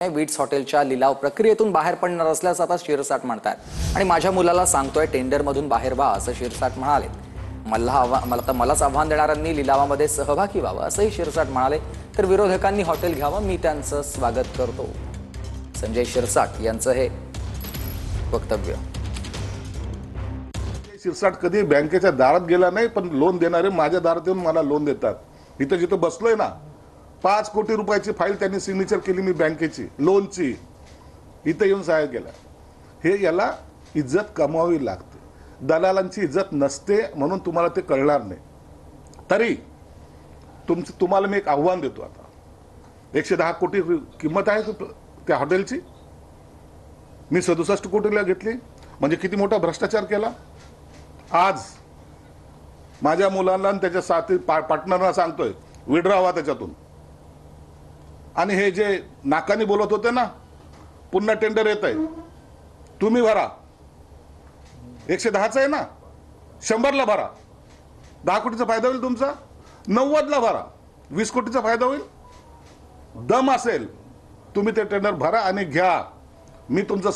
Wits हॉटेलच्या लिलाव प्रक्रियेतून बाहेर पडणार असल्याचं आता शिरसाट म्हणतात आणि माझ्या मुलाला सांगतोय टेंडरमधून बाहेर व्हा असं शिरसाट म्हणाले। मलाच आव्हान देणाऱ्यांनी लिलावामध्ये सहभागी व्हावं असंही शिरसाट म्हणाले। तर विरोधकांनी हॉटेल घ्यावं, मी त्यांचं स्वागत करतो। संजय शिरसाट यांचं हे वक्तव्य। शिरसाट कधी बँकेच्या दारात गेला नाही, पण लोन देणारे माझ्या दारात येऊन मला लोन देतात। इथं जिथं बसलोय ना, 5 कोटी रुपयाची फाईल त्यांनी सिग्नेचर केली, मी बँकेची लोनची, इथं येऊन सहाय्य केला। हे याला इज्जत कमवावी लागते, दलालांची इज्जत नसते, म्हणून तुम्हाला ते कळणार नाही। तरी तुम्हाला मी एक आव्हान देतो। आता 110 कोटी किंमत आहे त्या हॉटेलची, मी 67 कोटीला घेतली, म्हणजे किती मोठा भ्रष्टाचार केला। आज माझ्या मुलांना आणि त्याच्या साथी पार्टनरना सांगतोय विड्रॉ व्हा त्याच्यातून। आणि हे जे नाकानी बोलत होते ना, पुन्हा टेंडर येत आहे, तुम्ही भरा। 110चा आहे ना, 100ला भरा, 10 कोटीचा फायदा होईल तुमचा, 90ला भरा, 20 कोटीचा फायदा होईल। दम असेल तुम्ही ते टेंडर भरा आणि घ्या, मी तुमचं